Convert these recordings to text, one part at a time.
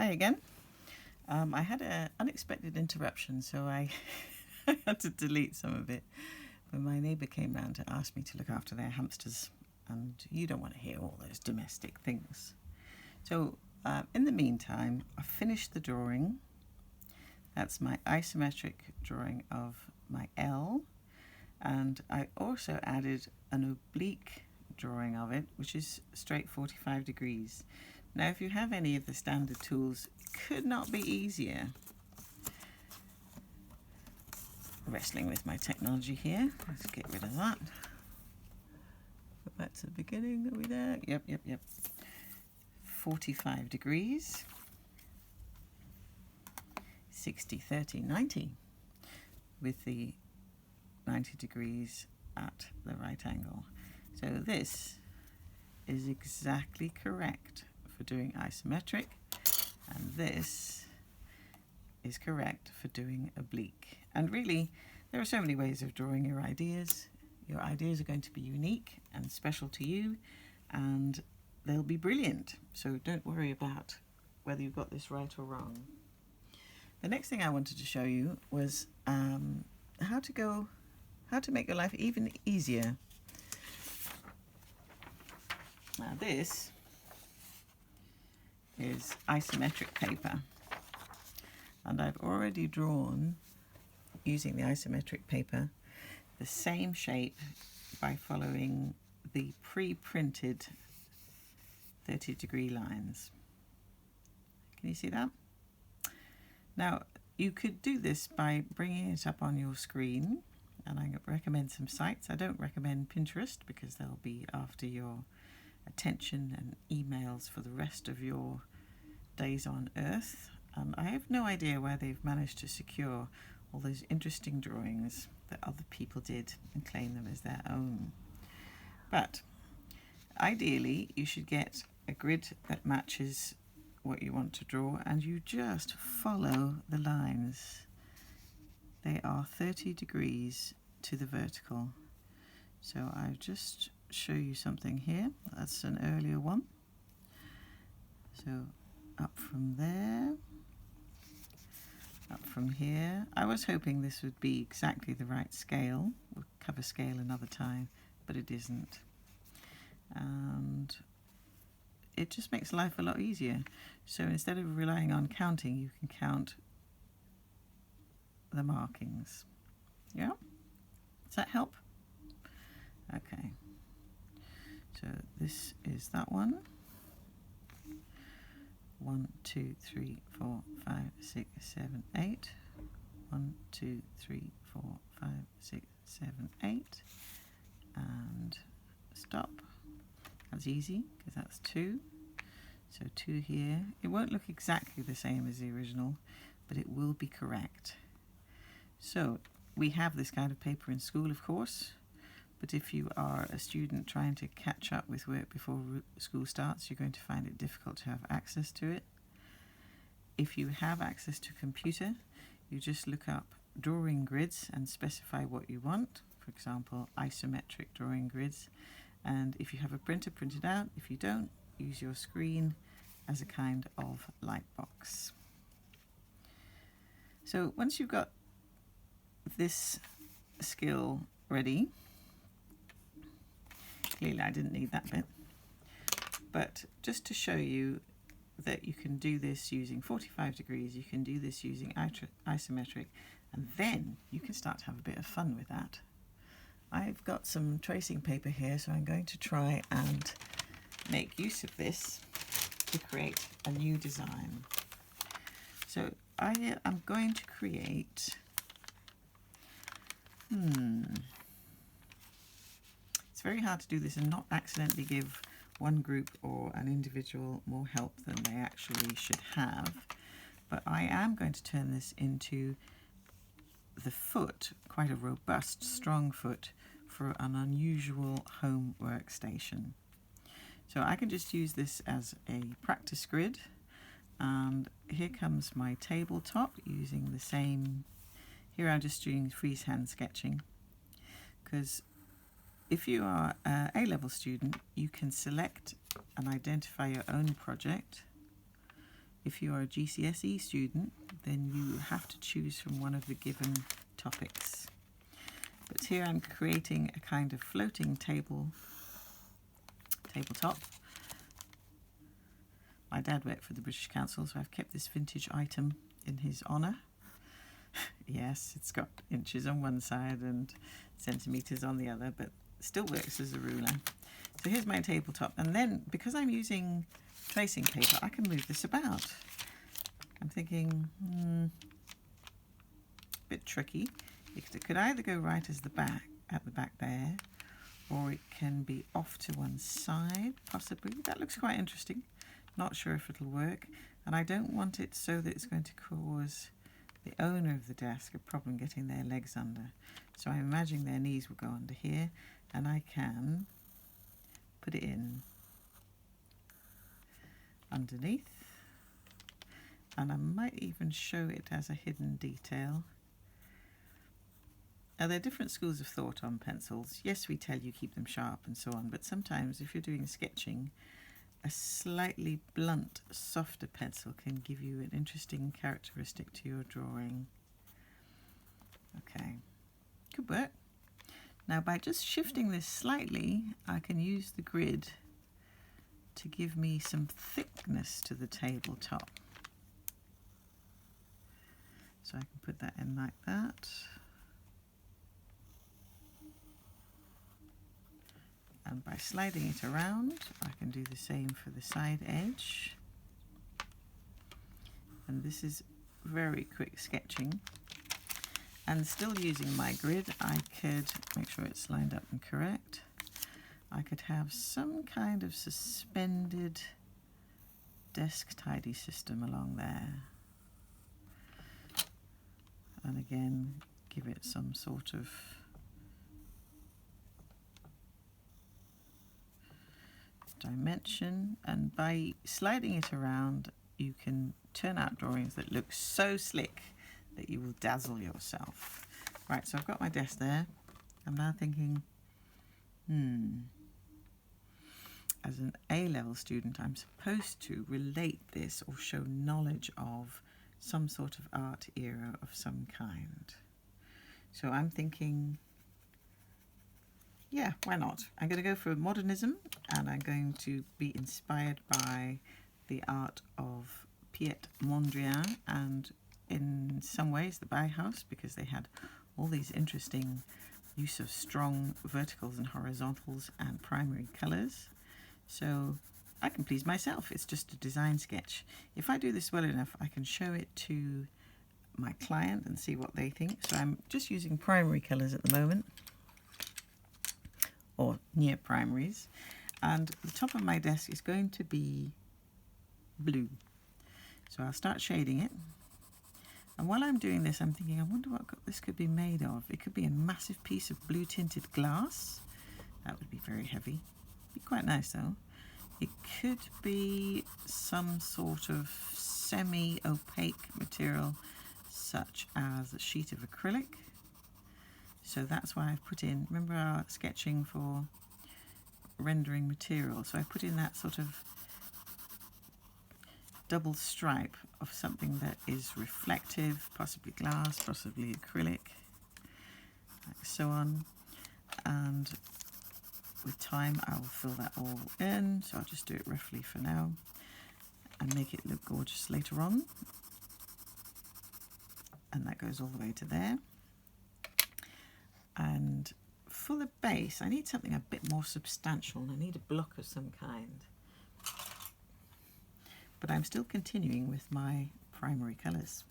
Hi again. I had an unexpected interruption, so I had to delete some of it. But my neighbour came round to ask me to look after their hamsters, and you don't want to hear all those domestic things. So in the meantime, I finished the drawing. That's my isometric drawing of my L, and I also added an oblique drawing of it, which is straight 45 degrees. Now, if you have any of the standard tools, it could not be easier. Wrestling with my technology here. Let's get rid of that. Go back to the beginning. Are we there? Yep. 45 degrees. 60, 30, 90. With the 90 degrees at the right angle. So this is exactly correct for doing isometric, and this is correct for doing oblique. And really, there are so many ways of drawing your ideas. Your ideas are going to be unique and special to you, and they'll be brilliant. So don't worry about whether you've got this right or wrong. The next thing I wanted to show you was how to make your life even easier. Now this is isometric paper, and I've already drawn, using the isometric paper, the same shape by following the pre-printed 30-degree lines. Can you see that? Now, you could do this by bringing it up on your screen, and I recommend some sites. I don't recommend Pinterest because they'll be after your attention and emails for the rest of your days on Earth. I have no idea where they've managed to secure all those interesting drawings that other people did and claim them as their own. But ideally, you should get a grid that matches what you want to draw, and you just follow the lines. They are 30 degrees to the vertical. So I'll just show you something here. That's an earlier one. So up from there, up from here. I was hoping this would be exactly the right scale. We'll cover scale another time, but it isn't. And it just makes life a lot easier. So instead of relying on counting, you can count the markings. Yeah? Does that help? Okay. So this is that one. 1, 2, 3, 4, 5, 6, 7, 8. 1, 2, 3, 4, 5, 6, 7, 8. And stop. That's easy because that's 2. So 2 here. It won't look exactly the same as the original, but it will be correct. So we have this kind of paper in school, of course, but if you are a student trying to catch up with work before school starts, you're going to find it difficult to have access to it. If you have access to a computer, you just look up drawing grids and specify what you want. For example, isometric drawing grids. And if you have a printer, print it out. If you don't, use your screen as a kind of light box. So once you've got this skill ready, clearly I didn't need that bit, but just to show you that you can do this using 45 degrees, you can do this using isometric, and then you can start to have a bit of fun with that. I've got some tracing paper here, so I'm going to try and make use of this to create a new design. So I am going to create It's very hard to do this and not accidentally give one group or an individual more help than they actually should have. But I am going to turn this into the foot, quite a robust, strong foot, for an unusual home workstation. So I can just use this as a practice grid. And here comes my tabletop using the same. Here I'm just doing freehand sketching, because if you are an A-level student, you can select and identify your own project. If you are a GCSE student, then you have to choose from one of the given topics. But here I'm creating a kind of floating tabletop. My dad worked for the British Council, so I've kept this vintage item in his honour. Yes, it's got inches on one side and centimetres on the other, but still works as a ruler. So here's my tabletop, and then because I'm using tracing paper, I can move this about. I'm thinking, a bit tricky. It could either go right as the back, at the back there, or it can be off to one side, possibly. That looks quite interesting. Not sure if it'll work, and I don't want it so that it's going to cause the owner of the desk a problem getting their legs under. So I'm imagining their knees will go under here, and I can put it in underneath, and I might even show it as a hidden detail. Now, there are different schools of thought on pencils. Yes, we tell you keep them sharp and so on, but sometimes if you're doing sketching, a slightly blunt, softer pencil can give you an interesting characteristic to your drawing. Okay, could work. Now, by just shifting this slightly, I can use the grid to give me some thickness to the tabletop. So I can put that in like that. And by sliding it around, I can do the same for the side edge. And this is very quick sketching. And still using my grid, I could make sure it's lined up and correct. I could have some kind of suspended desk tidy system along there. And again, give it some sort of dimension, and by sliding it around you can turn out drawings that look so slick that you will dazzle yourself. Right, so I've got my desk there. I'm now thinking, as an A-level student, I'm supposed to relate this or show knowledge of some sort of art era of some kind. So I'm thinking, yeah, why not? I'm going to go for modernism, and I'm going to be inspired by the art of Piet Mondrian and in some ways the Bauhaus, because they had all these interesting use of strong verticals and horizontals and primary colours. So I can please myself. It's just a design sketch. If I do this well enough, I can show it to my client and see what they think. So I'm just using primary colours at the moment, or near primaries, and the top of my desk is going to be blue. So I'll start shading it, and while I'm doing this I'm thinking, I wonder what this could be made of. It could be a massive piece of blue tinted glass. That would be very heavy. Be quite nice though. It could be some sort of semi-opaque material such as a sheet of acrylic. So that's why I've put in, remember our sketching for rendering material, so I put in that sort of double stripe of something that is reflective, possibly glass, possibly acrylic, like so on. And with time I will fill that all in, so I'll just do it roughly for now and make it look gorgeous later on. And that goes all the way to there. And for the base, I need something a bit more substantial. I need a block of some kind. But I'm still continuing with my primary colours.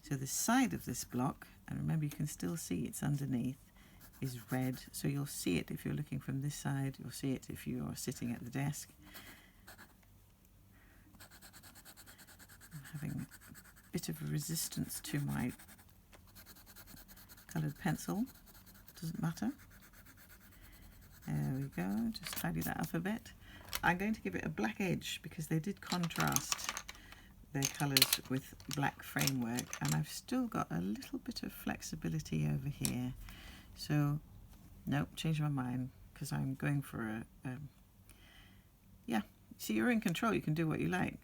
So the side of this block, and remember you can still see it's underneath, is red. So you'll see it if you're looking from this side, you'll see it if you're sitting at the desk. I'm having a bit of a resistance to my coloured pencil, doesn't matter. There we go, just tidy that up a bit. I'm going to give it a black edge because they did contrast their colours with black framework, and I've still got a little bit of flexibility over here. So, nope, changed my mind because I'm going for yeah, see, you're in control, you can do what you like.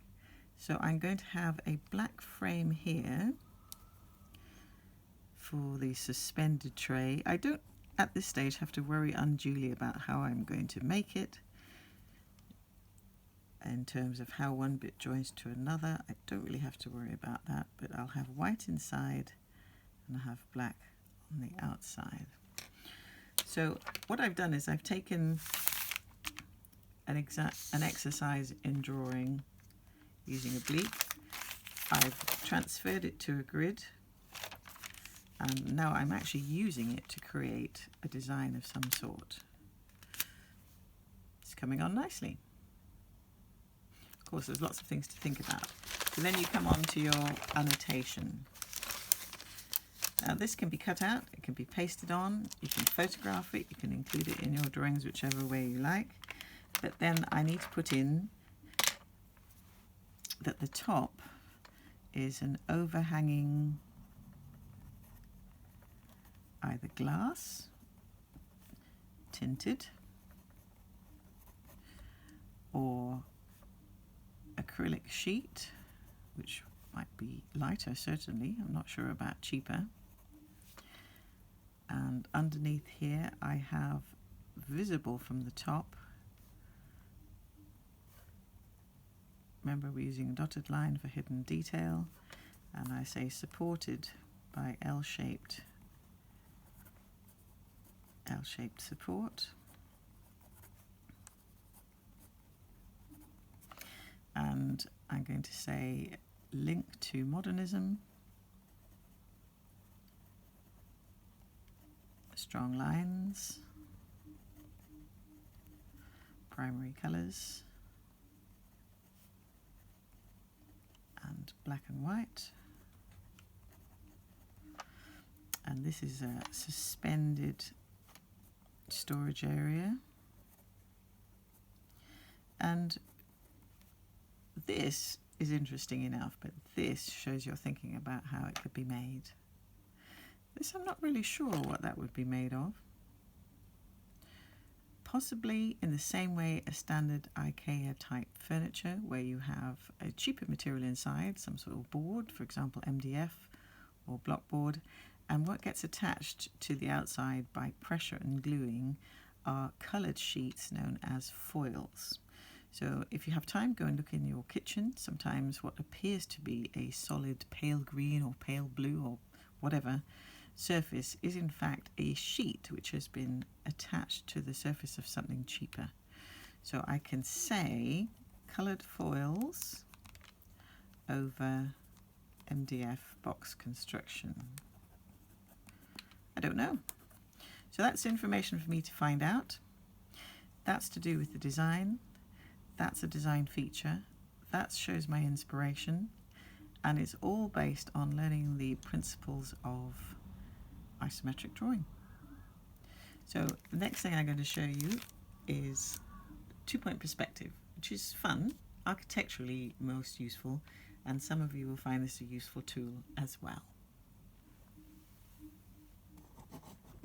So I'm going to have a black frame here for the suspended tray. I don't at this stage have to worry unduly about how I'm going to make it in terms of how one bit joins to another. I don't really have to worry about that, but I'll have white inside and I have black on the outside. So what I've done is I've taken an exercise in drawing using oblique. I've transferred it to a grid, and now I'm actually using it to create a design of some sort. It's coming on nicely. Of course, there's lots of things to think about. So then you come on to your annotation. Now this can be cut out, it can be pasted on, you can photograph it, you can include it in your drawings whichever way you like. But then I need to put in that the top is an overhanging either glass, tinted, or acrylic sheet, which might be lighter certainly, I'm not sure about cheaper. And underneath here I have visible from the top. Remember, we're using a dotted line for hidden detail, and I say supported by L-shaped support. And I'm going to say link to modernism, strong lines, primary colours, and black and white. And this is a suspended storage area. And this is interesting enough, but this shows you're thinking about how it could be made. This I'm not really sure what that would be made of. Possibly in the same way as standard IKEA type furniture, where you have a cheaper material inside, some sort of board, for example MDF or block board, and what gets attached to the outside by pressure and gluing are coloured sheets known as foils. So if you have time, go and look in your kitchen. Sometimes what appears to be a solid pale green or pale blue or whatever surface is in fact a sheet which has been attached to the surface of something cheaper. So I can say coloured foils over MDF box construction. I don't know. So that's information for me to find out. That's to do with the design. That's a design feature. That shows my inspiration. And it's all based on learning the principles of isometric drawing. So the next thing I'm going to show you is two-point perspective, which is fun, architecturally most useful, and some of you will find this a useful tool as well.